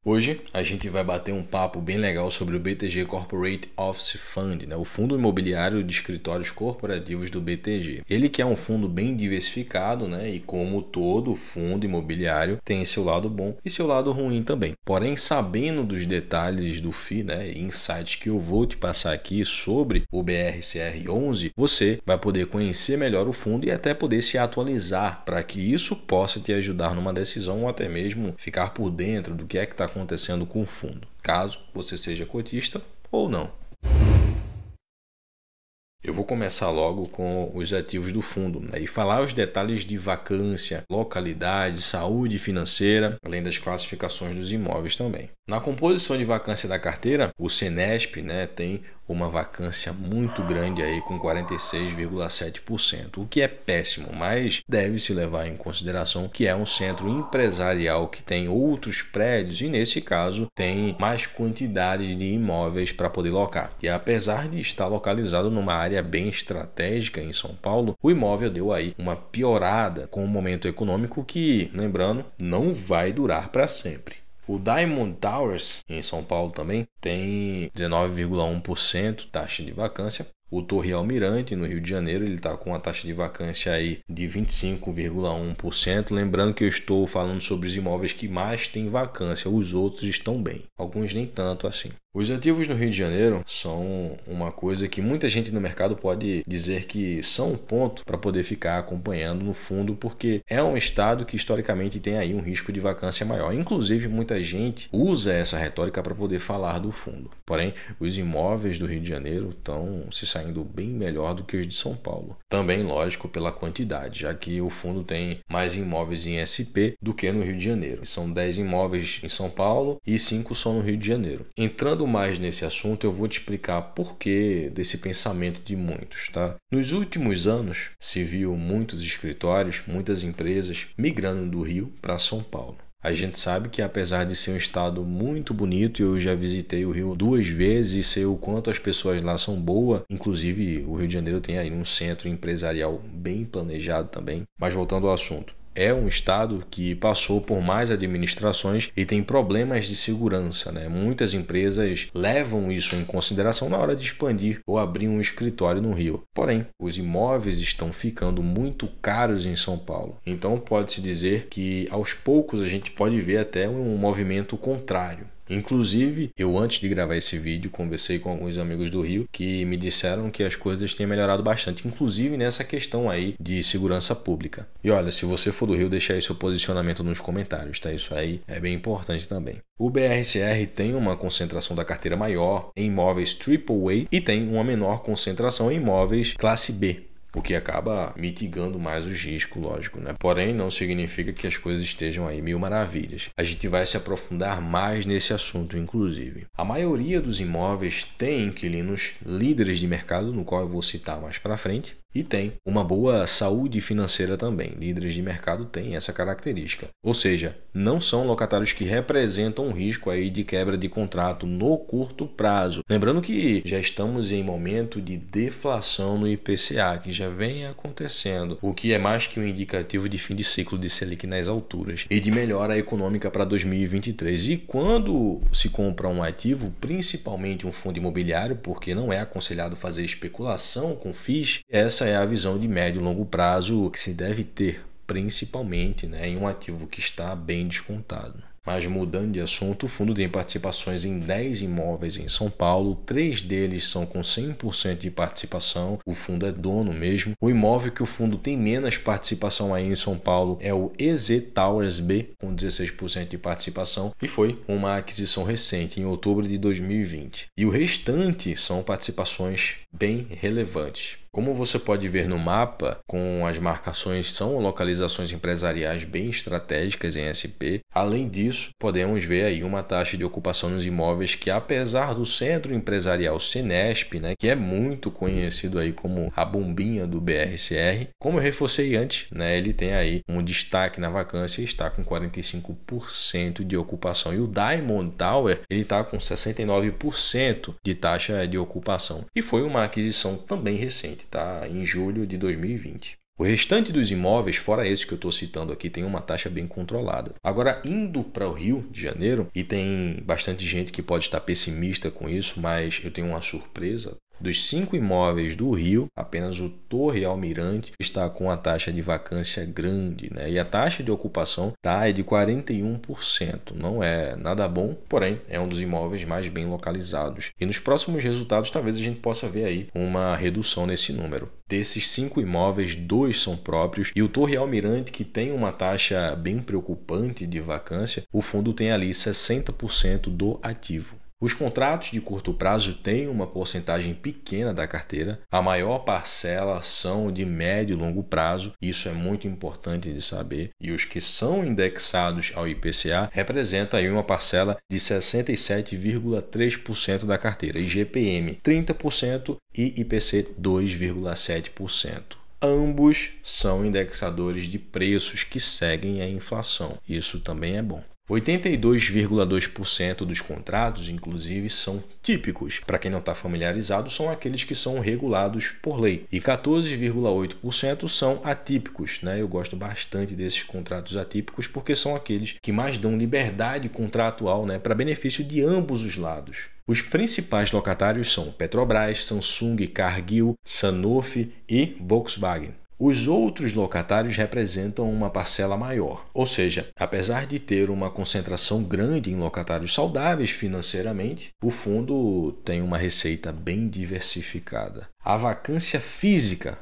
Hoje a gente vai bater um papo bem legal sobre o BTG Corporate Office Fund, o fundo imobiliário de escritórios corporativos do BTG. Ele que é um fundo bem diversificado, e como todo fundo imobiliário tem seu lado bom e seu lado ruim também. Porém, sabendo dos detalhes do FII, e insights que eu vou te passar aqui sobre o BRCR11, você vai poder conhecer melhor o fundo e até poder se atualizar para que isso possa te ajudar numa decisão ou até mesmo ficar por dentro do que é que está acontecendo com o fundo, caso você seja cotista ou não. Eu vou começar logo com os ativos do fundo e falar os detalhes de vacância, localidade, saúde financeira, além das classificações dos imóveis também. Na composição de vacância da carteira, o Senesp tem uma vacância muito grande aí com 46,7%, o que é péssimo, mas deve-se levar em consideração que é um centro empresarial que tem outros prédios e nesse caso tem mais quantidade de imóveis para poder locar. E apesar de estar localizado numa área bem estratégica em São Paulo, o imóvel deu aí uma piorada com o momento econômico que, lembrando, não vai durar para sempre. O Diamond Towers, em São Paulo também, tem 19,1% taxa de vacância. O Torre Almirante, no Rio de Janeiro, ele está com uma taxa de vacância aí de 25,1%. Lembrando que eu estou falando sobre os imóveis que mais têm vacância, os outros estão bem, alguns nem tanto assim. Os ativos no Rio de Janeiro são uma coisa que muita gente no mercado pode dizer que são um ponto para poder ficar acompanhando no fundo, porque é um estado que historicamente tem aí um risco de vacância maior. Inclusive, muita gente usa essa retórica para poder falar do fundo. Porém, os imóveis do Rio de Janeiro estão se saindo bem melhor do que os de São Paulo. Também, lógico, pela quantidade, já que o fundo tem mais imóveis em SP do que no Rio de Janeiro. São 10 imóveis em São Paulo e 5 só no Rio de Janeiro. Entrando mais nesse assunto, eu vou te explicar por que desse pensamento de muitos, tá? Nos últimos anos, se viu muitos escritórios, muitas empresas migrando do Rio para São Paulo. A gente sabe que apesar de ser um estado muito bonito, eu já visitei o Rio 2 vezes e sei o quanto as pessoas lá são boas. Inclusive, o Rio de Janeiro tem aí um centro empresarial bem planejado também. Mas voltando ao assunto. É um estado que passou por mais administrações e tem problemas de segurança, Muitas empresas levam isso em consideração na hora de expandir ou abrir um escritório no Rio. Porém, os imóveis estão ficando muito caros em São Paulo. Então, pode-se dizer que aos poucos a gente pode ver até um movimento contrário. Inclusive, eu antes de gravar esse vídeo conversei com alguns amigos do Rio que me disseram que as coisas têm melhorado bastante, inclusive nessa questão aí de segurança pública. E olha, se você for do Rio, deixa aí seu posicionamento nos comentários, tá? Isso aí é bem importante também. O BRCR tem uma concentração da carteira maior em imóveis AAA e tem uma menor concentração em imóveis classe B. O que acaba mitigando mais os riscos, lógico, Porém, não significa que as coisas estejam aí mil maravilhas. A gente vai se aprofundar mais nesse assunto, inclusive. A maioria dos imóveis tem inquilinos líderes de mercado, no qual eu vou citar mais para frente, e tem uma boa saúde financeira também. Líderes de mercado têm essa característica. Ou seja, não são locatários que representam um risco aí de quebra de contrato no curto prazo. Lembrando que já estamos em momento de deflação no IPCA, que já vem acontecendo, o que é mais que um indicativo de fim de ciclo de Selic nas alturas e de melhora econômica para 2023. E quando se compra um ativo, principalmente um fundo imobiliário, porque não é aconselhado fazer especulação com FIIs, essa é a visão de médio e longo prazo que se deve ter, principalmente em um ativo que está bem descontado. Mas mudando de assunto, o fundo tem participações em 10 imóveis em São Paulo, 3 deles são com 100% de participação, o fundo é dono mesmo. O imóvel que o fundo tem menos participação aí em São Paulo é o EZ Towers B, com 16% de participação, e foi uma aquisição recente, em outubro de 2020. E o restante são participações bem relevantes. Como você pode ver no mapa, com as marcações são localizações empresariais bem estratégicas em SP. Além disso, podemos ver aí uma taxa de ocupação nos imóveis que, apesar do centro empresarial Senesp, que é muito conhecido aí como a bombinha do BRCR, como eu reforcei antes, ele tem aí um destaque na vacância e está com 45% de ocupação. E o Diamond Tower, ele está com 69% de taxa de ocupação. E foi uma aquisição também recente. Em julho de 2020. O restante dos imóveis, fora esses que eu estou citando aqui, tem uma taxa bem controlada. Agora, indo para o Rio de Janeiro, e tem bastante gente que pode estar pessimista com isso, mas eu tenho uma surpresa. Dos 5 imóveis do Rio, apenas o Torre Almirante está com a taxa de vacância grande, né? E a taxa de ocupação é de 41%. Não é nada bom, porém é um dos imóveis mais bem localizados. E nos próximos resultados talvez a gente possa ver aí uma redução nesse número. Desses 5 imóveis, 2 são próprios, e o Torre Almirante, que tem uma taxa bem preocupante de vacância, o fundo tem ali 60% do ativo. Os contratos de curto prazo têm uma porcentagem pequena da carteira, a maior parcela são de médio e longo prazo, isso é muito importante de saber, e os que são indexados ao IPCA representam aí uma parcela de 67,3% da carteira, IGPM 30% e IPC 2,7%. Ambos são indexadores de preços que seguem a inflação, isso também é bom. 82,2% dos contratos, inclusive, são típicos. Para quem não está familiarizado, são aqueles que são regulados por lei. E 14,8% são atípicos, né? Eu gosto bastante desses contratos atípicos porque são aqueles que mais dão liberdade contratual, né, para benefício de ambos os lados. Os principais locatários são Petrobras, Samsung, Cargill, Sanofi e Volkswagen. Os outros locatários representam uma parcela maior, ou seja, apesar de ter uma concentração grande em locatários saudáveis financeiramente, o fundo tem uma receita bem diversificada. A vacância física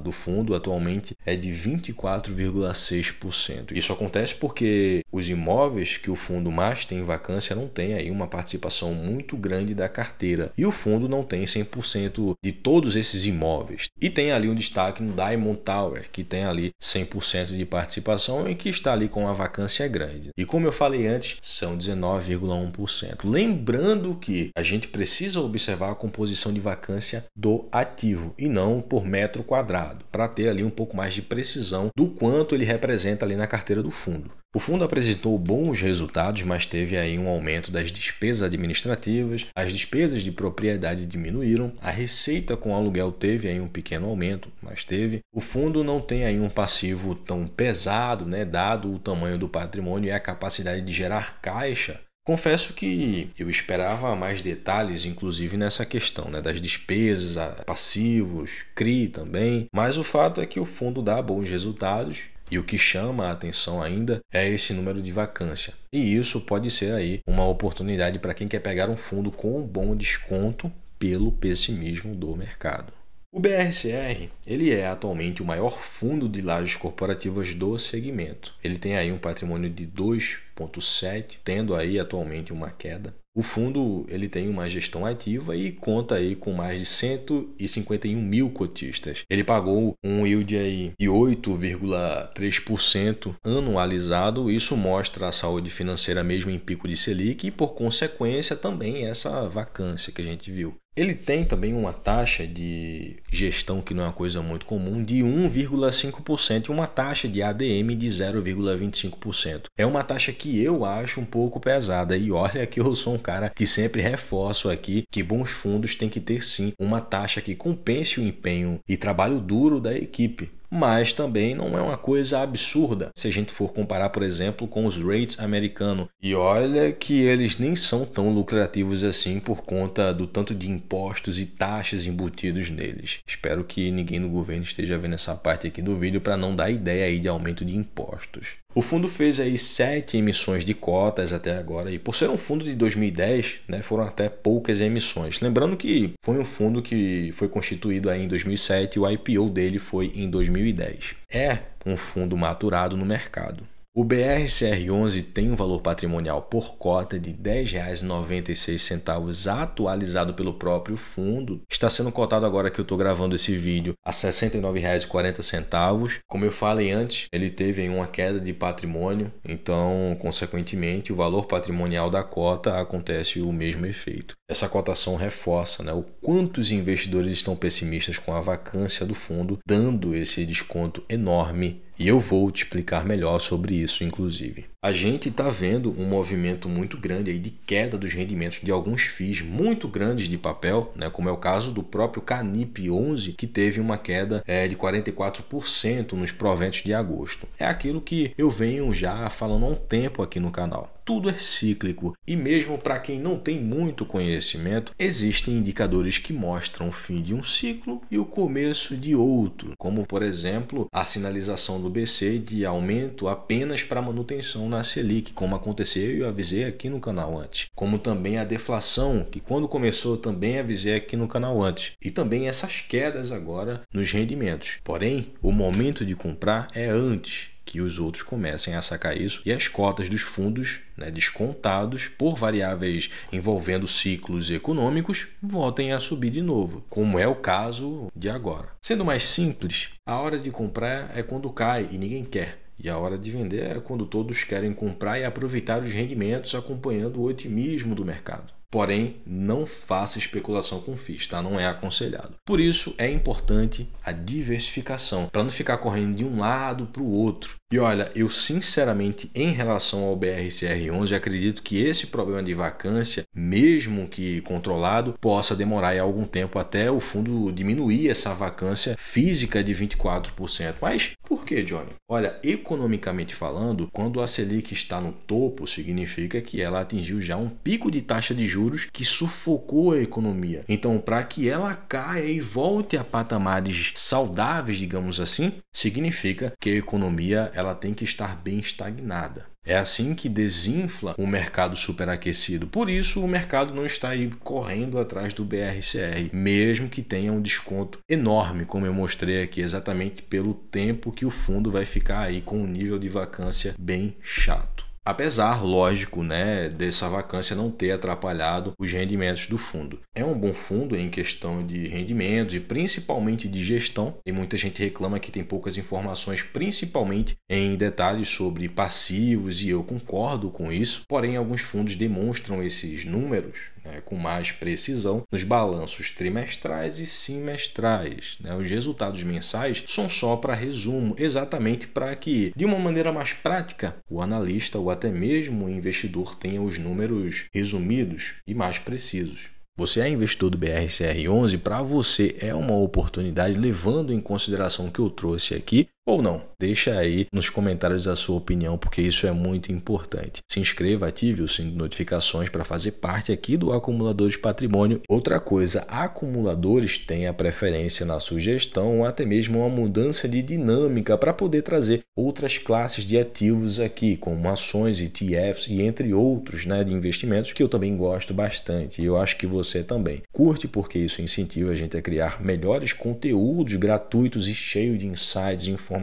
do fundo atualmente é de 24,6%. Isso acontece porque os imóveis que o fundo mais tem em vacância não tem aí uma participação muito grande da carteira e o fundo não tem 100% de todos esses imóveis. E tem ali um destaque no Diamond Tower, que tem ali 100% de participação e que está ali com uma vacância grande. E como eu falei antes, são 19,1%. Lembrando que a gente precisa observar a composição de vacância do ativo e não por metro quadrado, para ter ali um pouco mais de precisão do quanto ele representa ali na carteira do fundo. O fundo apresentou bons resultados, mas teve aí um aumento das despesas administrativas, as despesas de propriedade diminuíram, a receita com aluguel teve aí um pequeno aumento, mas teve. O fundo não tem aí um passivo tão pesado, né, dado o tamanho do patrimônio e a capacidade de gerar caixa. Confesso que eu esperava mais detalhes, inclusive nessa questão, né, das despesas, passivos, CRI também, mas o fato é que o fundo dá bons resultados e o que chama a atenção ainda é esse número de vacância. E isso pode ser aí uma oportunidade para quem quer pegar um fundo com um bom desconto pelo pessimismo do mercado. O BRCR, ele é atualmente o maior fundo de lajes corporativas do segmento. Ele tem aí um patrimônio de 2,7, tendo aí atualmente uma queda. O fundo ele tem uma gestão ativa e conta aí com mais de 151 mil cotistas. Ele pagou um yield aí de 8,3% anualizado. Isso mostra a saúde financeira mesmo em pico de Selic e, por consequência, também essa vacância que a gente viu. Ele tem também uma taxa de gestão, que não é uma coisa muito comum, de 1,5% e uma taxa de ADM de 0,25%. É uma taxa que eu acho um pouco pesada e olha que eu sou um cara que sempre reforço aqui que bons fundos têm que ter sim uma taxa que compense o empenho e trabalho duro da equipe. Mas também não é uma coisa absurda se a gente for comparar, por exemplo, com os rates americanos. E olha que eles nem são tão lucrativos assim por conta do tanto de impostos e taxas embutidos neles. Espero que ninguém no governo esteja vendo essa parte aqui do vídeo para não dar ideia aí de aumento de impostos. O fundo fez aí 7 emissões de cotas até agora e por ser um fundo de 2010, né, foram até poucas emissões. Lembrando que foi um fundo que foi constituído aí em 2007 e o IPO dele foi em 2010. É um fundo maturado no mercado. O BRCR11 tem um valor patrimonial por cota de R$ 10,96 atualizado pelo próprio fundo. Está sendo cotado agora que eu estou gravando esse vídeo a R$ 69,40. Como eu falei antes, ele teve uma queda de patrimônio, então, consequentemente, o valor patrimonial da cota acontece o mesmo efeito. Essa cotação reforça, né, o quanto os investidores estão pessimistas com a vacância do fundo, dando esse desconto enorme. E eu vou te explicar melhor sobre isso, inclusive. A gente está vendo um movimento muito grande aí de queda dos rendimentos de alguns FIIs muito grandes de papel, né, como é o caso do próprio Canip 11, que teve uma queda de 44% nos proventos de agosto. É aquilo que eu venho já falando há um tempo aqui no canal. Tudo é cíclico e mesmo para quem não tem muito conhecimento, existem indicadores que mostram o fim de um ciclo e o começo de outro, como por exemplo a sinalização do BC de aumento apenas para manutenção na Selic, como aconteceu e eu avisei aqui no canal antes, como também a deflação, que quando começou eu também avisei aqui no canal antes, e também essas quedas agora nos rendimentos. Porém, o momento de comprar é antes que os outros comecem a sacar isso e as cotas dos fundos, né, descontados por variáveis envolvendo ciclos econômicos voltem a subir de novo, como é o caso de agora. Sendo mais simples, a hora de comprar é quando cai e ninguém quer. E a hora de vender é quando todos querem comprar e aproveitar os rendimentos acompanhando o otimismo do mercado. Porém, não faça especulação com FIIs, tá? Não é aconselhado. Por isso, é importante a diversificação, para não ficar correndo de um lado para o outro. E olha, eu sinceramente, em relação ao BRCR11, acredito que esse problema de vacância, mesmo que controlado, possa demorar aí algum tempo até o fundo diminuir essa vacância física de 24%. Mas por que, Johnny? Olha, economicamente falando, quando a Selic está no topo, significa que ela atingiu já um pico de taxa de juros que sufocou a economia. Então, para que ela caia e volte a patamares saudáveis, digamos assim, significa que a economia ela tem que estar bem estagnada. É assim que desinfla o mercado superaquecido. Por isso, o mercado não está aí correndo atrás do BRCR, mesmo que tenha um desconto enorme, como eu mostrei aqui, exatamente pelo tempo que o fundo vai ficar aí com um nível de vacância bem chato. Apesar, lógico, né, dessa vacância não ter atrapalhado os rendimentos do fundo. É um bom fundo em questão de rendimentos e principalmente de gestão. E muita gente reclama que tem poucas informações, principalmente em detalhes sobre passivos, e eu concordo com isso. Porém, alguns fundos demonstram esses números, né, com mais precisão nos balanços trimestrais e semestrais, né? Os resultados mensais são só para resumo, exatamente para que, de uma maneira mais prática, o analista ou até mesmo o investidor tenha os números resumidos e mais precisos. Você é investidor do BRCR11, para você é uma oportunidade, levando em consideração o que eu trouxe aqui, ou não? Deixa aí nos comentários a sua opinião, porque isso é muito importante. Se inscreva, ative o sininho de notificações para fazer parte aqui do Acumuladores Patrimônio. Outra coisa, acumuladores têm a preferência na sugestão ou até mesmo uma mudança de dinâmica para poder trazer outras classes de ativos aqui, como ações, ETFs e entre outros, né, de investimentos que eu também gosto bastante. E eu acho que você também curte, porque isso incentiva a gente a criar melhores conteúdos gratuitos e cheios de insights e informações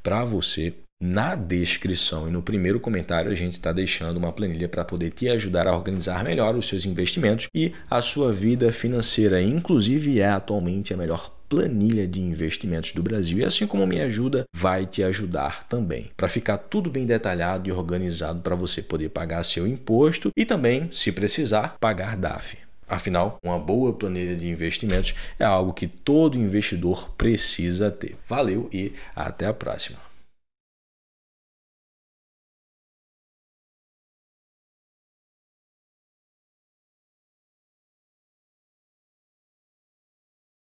para você. Na descrição e no primeiro comentário a gente está deixando uma planilha para poder te ajudar a organizar melhor os seus investimentos e a sua vida financeira. Inclusive é atualmente a melhor planilha de investimentos do Brasil e assim como me ajuda, vai te ajudar também. Para ficar tudo bem detalhado e organizado para você poder pagar seu imposto e também, se precisar, pagar DAF. Afinal, uma boa planilha de investimentos é algo que todo investidor precisa ter. Valeu e até a próxima!